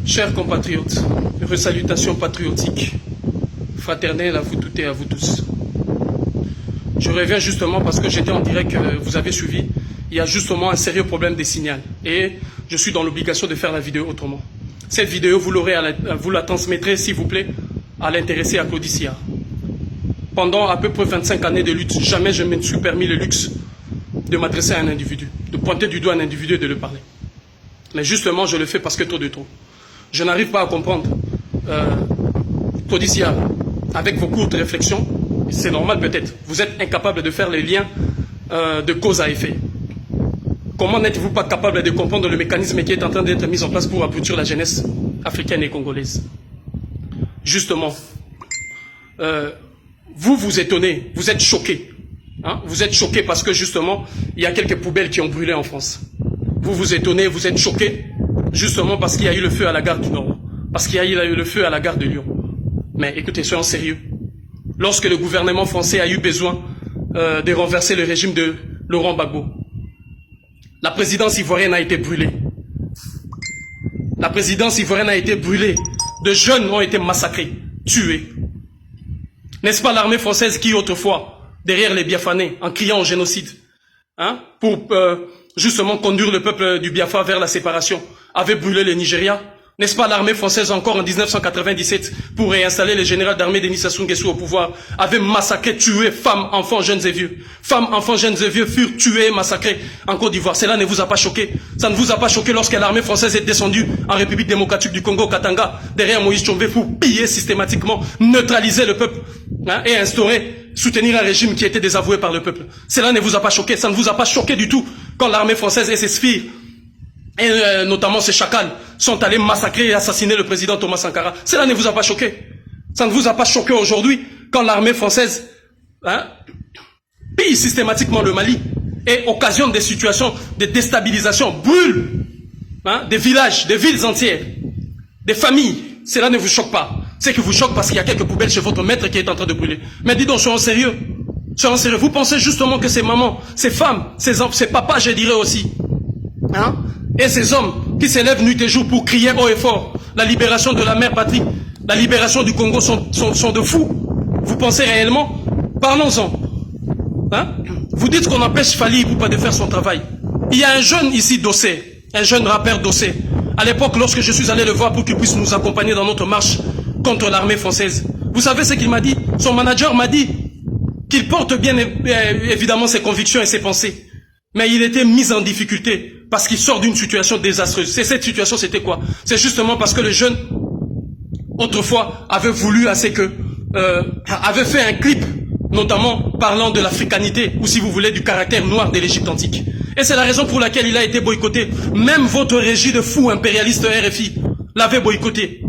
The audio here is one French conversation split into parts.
Chers compatriotes, salutations patriotiques, fraternelles à vous toutes et à vous tous. Je reviens justement parce que j'étais en direct, vous avez suivi, il y a justement un sérieux problème des signaux et je suis dans l'obligation de faire la vidéo autrement. Cette vidéo, vous la transmettrez s'il vous plaît à l'intéressé à Claudicia. Pendant à peu près 25 années de lutte, jamais je me suis permis le luxe de m'adresser à un individu, de pointer du doigt un individu et de le parler. Mais justement, je le fais parce que trop de trop. Je n'arrive pas à comprendre. Claudicia, avec vos courtes réflexions, c'est normal peut-être, vous êtes incapable de faire les liens de cause à effet. Comment n'êtes-vous pas capable de comprendre le mécanisme qui est en train d'être mis en place pour aboutir la jeunesse africaine et congolaise? Justement, vous vous étonnez, vous êtes choqués. Hein? Vous êtes choqués parce que justement, il y a quelques poubelles qui ont brûlé en France. Vous vous étonnez, vous êtes choqués, justement parce qu'il y a eu le feu à la gare du Nord, parce qu'il y a eu le feu à la gare de Lyon. Mais écoutez, soyons sérieux. Lorsque le gouvernement français a eu besoin de renverser le régime de Laurent Gbagbo, la présidence ivoirienne a été brûlée. La présidence ivoirienne a été brûlée. De jeunes ont été massacrés, tués. N'est-ce pas l'armée française qui, autrefois, derrière les Biafranais, en criant au génocide, hein, pour justement conduire le peuple du Biafra vers la séparation, avait brûlé le Nigeria? N'est-ce pas l'armée française encore en 1997 pour réinstaller le général d'armée Denis Sassou Nguesso au pouvoir, avait massacré, tué femmes, enfants, jeunes et vieux. Femmes, enfants, jeunes et vieux furent tués et massacrés en Côte d'Ivoire. Cela ne vous a pas choqué? Ça ne vous a pas choqué lorsque l'armée française est descendue en République démocratique du Congo, Katanga, derrière Moïse Tchombe pour piller systématiquement, neutraliser le peuple, hein, et instaurer, soutenir un régime qui était désavoué par le peuple? Cela ne vous a pas choqué? Ça ne vous a pas choqué du tout quand l'armée française et ses sbires, et notamment ces chacals, sont allés massacrer et assassiner le président Thomas Sankara? Cela ne vous a pas choqué? Ça ne vous a pas choqué aujourd'hui quand l'armée française, hein, pille systématiquement le Mali et occasionne des situations de déstabilisation, brûle, hein, des villages, des villes entières, des familles? Cela ne vous choque pas? C'est que vous choque parce qu'il y a quelques poubelles chez votre maître qui est en train de brûler. Mais dis donc, soyons sérieux. Soyons sérieux. Vous pensez justement que ces mamans, ces femmes, ces enfants, ces papas, je dirais aussi, hein, et ces hommes qui s'élèvent nuit et jour pour crier haut et fort la libération de la mère patrie, la libération du Congo sont de fous? Vous pensez réellement? Parlons-en. Hein? Vous dites qu'on empêche Fally Ipupa de faire son travail. Il y a un jeune ici, Dossé, un jeune rappeur Dossé. À l'époque, lorsque je suis allé le voir pour qu'il puisse nous accompagner dans notre marche contre l'armée française, vous savez ce qu'il m'a dit? Son manager m'a dit qu'il porte bien évidemment ses convictions et ses pensées. Mais il était mis en difficulté parce qu'il sort d'une situation désastreuse. Et cette situation, c'était quoi? C'est justement parce que le jeune, autrefois, avait voulu assez que, avait fait un clip, notamment parlant de l'africanité, ou si vous voulez, du caractère noir de l'Égypte antique. Et c'est la raison pour laquelle il a été boycotté. Même votre régie de fous impérialiste RFI l'avait boycotté.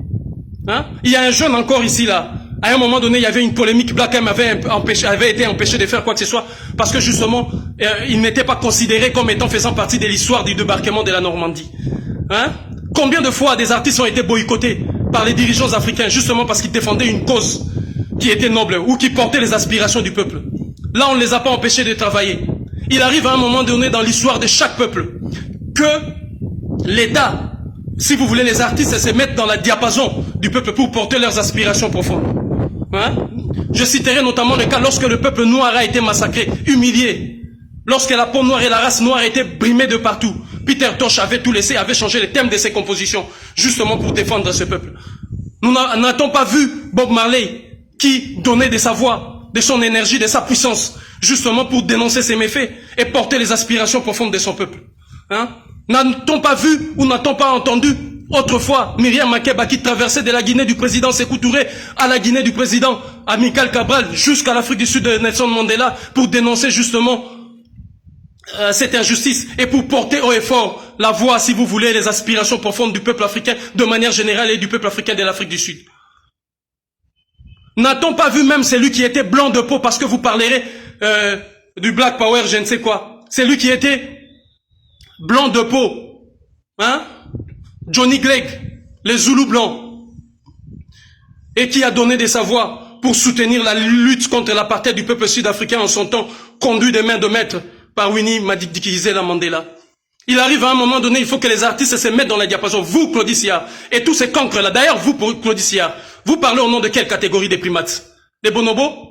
Hein? Il y a un jeune encore ici, là. À un moment donné, il y avait une polémique. Black M avait été empêché de faire quoi que ce soit parce que justement, il n'était pas considéré comme étant faisant partie de l'histoire du débarquement de la Normandie. Hein? Combien de fois des artistes ont été boycottés par les dirigeants africains justement parce qu'ils défendaient une cause qui était noble ou qui portait les aspirations du peuple? Là, on ne les a pas empêchés de travailler. Il arrive à un moment donné dans l'histoire de chaque peuple que l'État, si vous voulez, les artistes se mettent dans la diapason du peuple pour porter leurs aspirations profondes. Hein? Je citerai notamment le cas lorsque le peuple noir a été massacré, humilié, lorsque la peau noire et la race noire étaient brimées de partout. Peter Tosh avait tout laissé, avait changé les thèmes de ses compositions, justement pour défendre ce peuple. Nous n'a-t-on pas vu Bob Marley qui donnait de sa voix, de son énergie, de sa puissance, justement pour dénoncer ses méfaits et porter les aspirations profondes de son peuple? Hein? N'a-t-on pas vu ou n'a-t-on pas entendu autrefois Myriam Makeba qui traversait de la Guinée du président Sékou Touré à la Guinée du président Amical Cabral jusqu'à l'Afrique du Sud de Nelson Mandela pour dénoncer justement cette injustice et pour porter haut et fort la voix, si vous voulez, les aspirations profondes du peuple africain de manière générale et du peuple africain de l'Afrique du Sud? N'a-t-on pas vu même celui qui était blanc de peau, parce que vous parlerez du Black Power, je ne sais quoi, celui qui était blanc de peau, hein? Johnny Clegg, les Zoulous blancs, et qui a donné de sa voix pour soutenir la lutte contre l'apartheid du peuple sud-africain en son temps, conduit des mains de maître par Winnie Madikizela Mandela. Il arrive à un moment donné, il faut que les artistes se mettent dans la diapason. Vous, Claudie Sillard, et tous ces cancres-là. D'ailleurs, vous, Claudie Sillard, vous parlez au nom de quelle catégorie des primates? Les bonobos?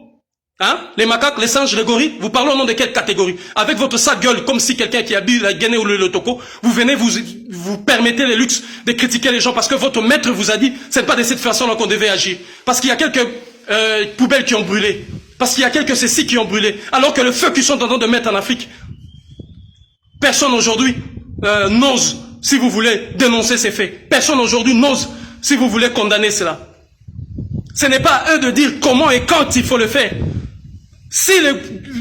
Hein? Les macaques, les singes, les gorilles? Vous parlez au nom de quelle catégorie? Avec votre sale gueule, comme si quelqu'un qui habille la Guinée ou le Togo, vous venez, vous permettez le luxe de critiquer les gens parce que votre maître vous a dit, c'est pas de cette façon-là qu'on devait agir. Parce qu'il y a quelques poubelles qui ont brûlé. Parce qu'il y a quelques ceci qui ont brûlé. Alors que le feu qu'ils sont en train de mettre en Afrique, personne aujourd'hui n'ose, si vous voulez, dénoncer ces faits. Personne aujourd'hui n'ose, si vous voulez, condamner cela. Ce n'est pas à eux de dire comment et quand il faut le faire. Si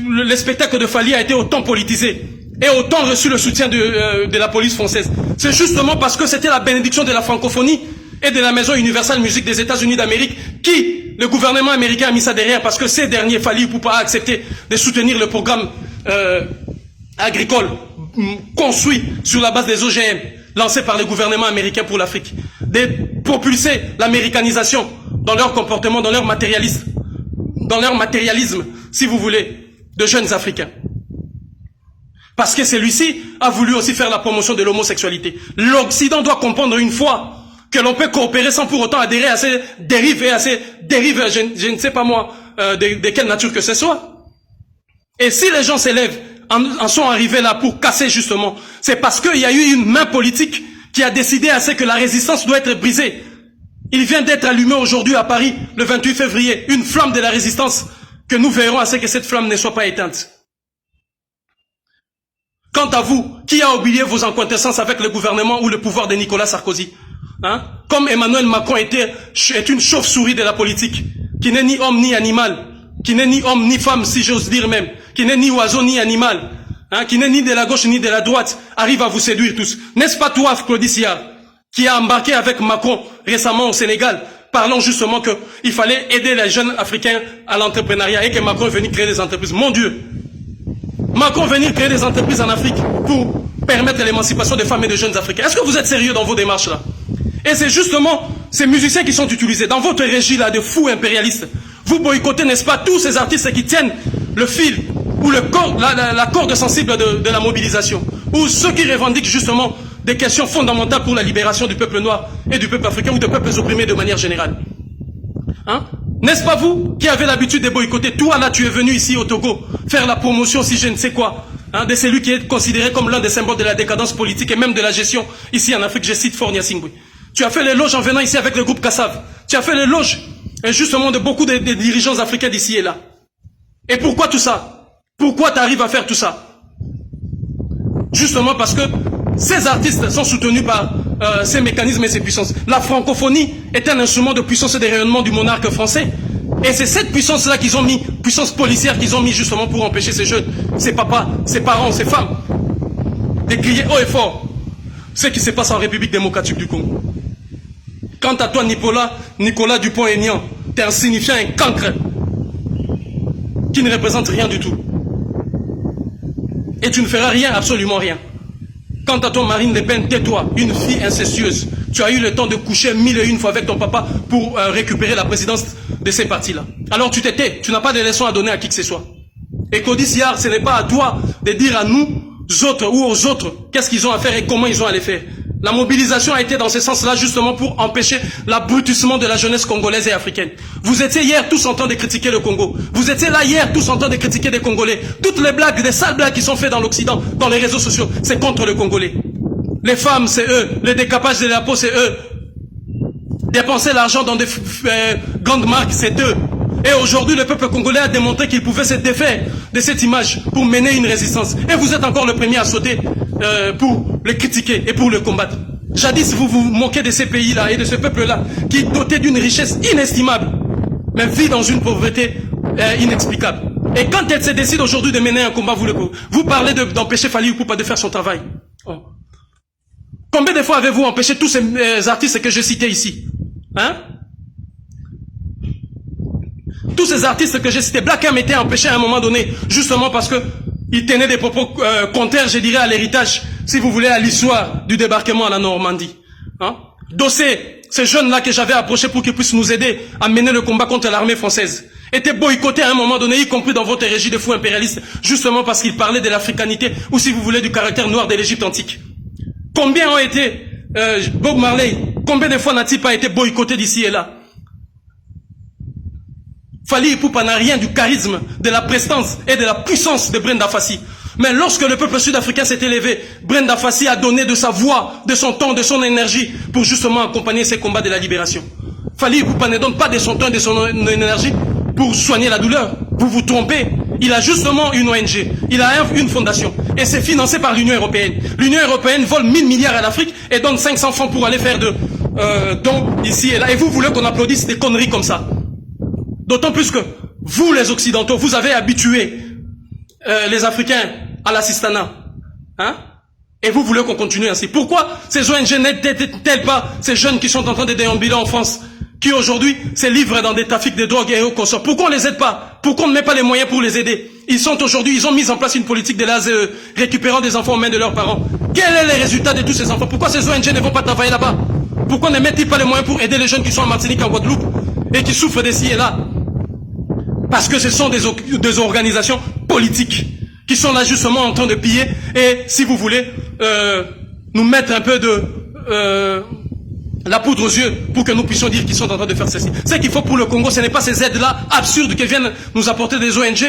le spectacle de Fally a été autant politisé et autant reçu le soutien de la police française, c'est justement parce que c'était la bénédiction de la francophonie et de la Maison Universelle Musique des États-Unis d'Amérique qui, le gouvernement américain a mis ça derrière parce que ces derniers, Fally Ipupa, a accepté de soutenir le programme agricole construit sur la base des OGM lancé par le gouvernement américain pour l'Afrique, de propulser l'américanisation dans leur comportement, dans leur matérialisme, si vous voulez, de jeunes Africains. Parce que celui-ci a voulu aussi faire la promotion de l'homosexualité. L'Occident doit comprendre une fois que l'on peut coopérer sans pour autant adhérer à ces dérives et à ces dérives, je ne sais pas moi, de quelle nature que ce soit. Et si les gens s'élèvent, en sont arrivés là pour casser justement, c'est parce qu'il y a eu une main politique qui a décidé à ce que la résistance doit être brisée. Il vient d'être allumé aujourd'hui à Paris, le 28 février, une flamme de la résistance, que nous verrons à ce que cette flamme ne soit pas éteinte. Quant à vous, qui a oublié vos incointances avec le gouvernement ou le pouvoir de Nicolas Sarkozy? Hein? Comme Emmanuel Macron est une chauve-souris de la politique, qui n'est ni homme ni animal, qui n'est ni homme ni femme, si j'ose dire même, qui n'est ni oiseau ni animal, hein, qui n'est ni de la gauche ni de la droite, arrive à vous séduire tous. N'est-ce pas toi, Claudie Sillard, qui a embarqué avec Macron récemment au Sénégal, parlant justement qu'il fallait aider les jeunes Africains à l'entrepreneuriat et que Macron est venu créer des entreprises. Mon Dieu! Macron est venu créer des entreprises en Afrique pour permettre l'émancipation des femmes et des jeunes Africains. Est-ce que vous êtes sérieux dans vos démarches là? Et c'est justement ces musiciens qui sont utilisés dans votre régie là de fous impérialistes. Vous boycottez, n'est-ce pas, tous ces artistes qui tiennent le fil ou le corps, la corde sensible de la mobilisation, ou ceux qui revendiquent justement des questions fondamentales pour la libération du peuple noir et du peuple africain ou des peuples opprimés de manière générale. Hein? N'est-ce pas vous qui avez l'habitude de boycotter? Toi là, tu es venu ici au Togo faire la promotion, si je ne sais quoi, hein, de celui qui est considéré comme l'un des symboles de la décadence politique et même de la gestion ici en Afrique. Je cite Faure Gnassingbé. Tu as fait l'éloge en venant ici avec le groupe Kassav. Tu as fait l'éloge justement de beaucoup de dirigeants africains d'ici et là. Et pourquoi tout ça? Pourquoi tu arrives à faire tout ça? Justement parce que ces artistes sont soutenus par ces mécanismes et ces puissances. La francophonie est un instrument de puissance et de rayonnement du monarque français. Et c'est cette puissance-là qu'ils ont mis, puissance policière qu'ils ont mis justement pour empêcher ces jeunes, ces papas, ces parents, ces femmes, de crier haut et fort ce qui se passe en République démocratique du Congo. Quant à toi, Nicolas Dupont-Aignan, tu es insignifiant, un cancre qui ne représente rien du tout. Et tu ne feras rien, absolument rien. Quant à toi, Marine Le Pen, tais-toi, une fille incestueuse. Tu as eu le temps de coucher 1001 fois avec ton papa pour récupérer la présidence de ces partis-là. Alors tu t'étais, tu n'as pas de leçons à donner à qui que ce soit. Et Claudie Sillard, ce n'est pas à toi de dire à nous autres ou aux autres qu'est-ce qu'ils ont à faire et comment ils ont à les faire. La mobilisation a été dans ce sens-là justement pour empêcher l'abrutissement de la jeunesse congolaise et africaine. Vous étiez hier tous en train de critiquer le Congo. Vous étiez là hier tous en train de critiquer des Congolais. Toutes les blagues, des sales blagues qui sont faites dans l'Occident, dans les réseaux sociaux, c'est contre le Congolais. Les femmes, c'est eux. Le décapage de la peau, c'est eux. Dépenser l'argent dans des grandes marques, c'est eux. Et aujourd'hui, le peuple congolais a démontré qu'il pouvait se défaire de cette image pour mener une résistance. Et vous êtes encore le premier à sauter pour le critiquer et pour le combattre. Jadis, vous vous moquez de ces pays-là et de ce peuple-là qui est doté d'une richesse inestimable, mais vit dans une pauvreté inexplicable. Et quand elle se décide aujourd'hui de mener un combat, vous parlez d'empêcher Fally Ipupa de faire son travail. Oh. Combien de fois avez-vous empêché tous ces artistes que je citais ici? Hein? Tous ces artistes que j'ai cités, Black M était empêché à un moment donné, justement parce que il tenait des propos contraires, je dirais, à l'héritage, si vous voulez, à l'histoire du débarquement à la Normandie. Hein? Dossé, ces jeunes-là que j'avais approchés pour qu'ils puissent nous aider à mener le combat contre l'armée française, étaient boycottés à un moment donné, y compris dans votre régie de fous impérialistes, justement parce qu'ils parlaient de l'africanité, ou si vous voulez, du caractère noir de l'Égypte antique. Combien ont été Bob Marley? Combien de fois n'a-t-il pas été boycotté d'ici et là? Fally Ipupa n'a rien du charisme, de la prestance et de la puissance de Brenda Fassie. Mais lorsque le peuple sud-africain s'est élevé, Brenda Fassie a donné de sa voix, de son temps, de son énergie pour justement accompagner ces combats de la libération. Fally Ipupa ne donne pas de son temps et de son énergie pour soigner la douleur. Vous vous trompez. Il a justement une ONG, il a une fondation et c'est financé par l'Union européenne. L'Union européenne vole 1000 milliards à l'Afrique et donne 500 francs pour aller faire de dons ici et là. Et vous voulez qu'on applaudisse des conneries comme ça? D'autant plus que vous, les Occidentaux, vous avez habitué les Africains à l'assistanat. Hein? Et vous voulez qu'on continue ainsi. Pourquoi ces ONG n'aident-elles pas ces jeunes qui sont en train de déambuler en France, qui aujourd'hui se livrent dans des trafics de drogue et au consort? Pourquoi on ne les aide pas? Pourquoi on ne met pas les moyens pour les aider? Ils ont mis en place une politique de l'ASE, récupérant des enfants aux mains de leurs parents. Quel est le résultat de tous ces enfants? Pourquoi ces ONG ne vont pas travailler là-bas? Pourquoi ne mettent-ils pas les moyens pour aider les jeunes qui sont en Martinique, en Guadeloupe, et qui souffrent d'ici et là? Parce que ce sont des organisations politiques qui sont là justement en train de piller et, si vous voulez, nous mettre un peu de la poudre aux yeux pour que nous puissions dire qu'ils sont en train de faire ceci. Ce qu'il faut pour le Congo, ce n'est pas ces aides-là absurdes que viennent nous apporter des ONG.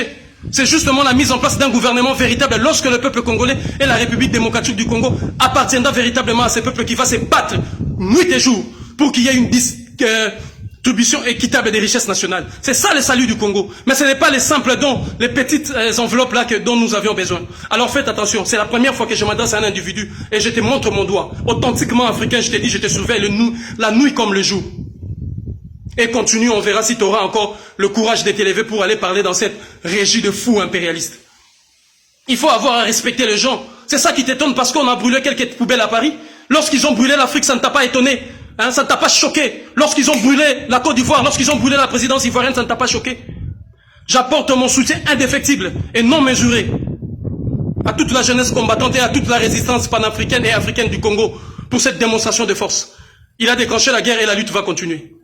C'est justement la mise en place d'un gouvernement véritable lorsque le peuple congolais et la République démocratique du Congo appartiendra véritablement à ces peuples qui va se battre nuit et jour pour qu'il y ait une distribution équitable des richesses nationales. C'est ça le salut du Congo. Mais ce n'est pas les simples dons, les petites enveloppes là dont nous avions besoin. Alors faites attention, c'est la première fois que je m'adresse à un individu et je te montre mon doigt. Authentiquement africain, je te dis, je te surveille la nuit comme le jour. Et continue, on verra si tu auras encore le courage de t'élever pour aller parler dans cette régie de fous impérialistes. Il faut avoir à respecter les gens. C'est ça qui t'étonne parce qu'on a brûlé quelques poubelles à Paris. Lorsqu'ils ont brûlé l'Afrique, ça ne t'a pas étonné. Hein, ça ne t'a pas choqué. Lorsqu'ils ont brûlé la Côte d'Ivoire, lorsqu'ils ont brûlé la présidence ivoirienne, ça ne t'a pas choqué. J'apporte mon soutien indéfectible et non mesuré à toute la jeunesse combattante et à toute la résistance panafricaine et africaine du Congo pour cette démonstration de force. Il a déclenché la guerre et la lutte va continuer.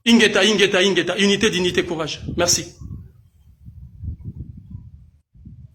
Ingeta, Ingeta, Ingeta, unité, dignité, courage. Merci.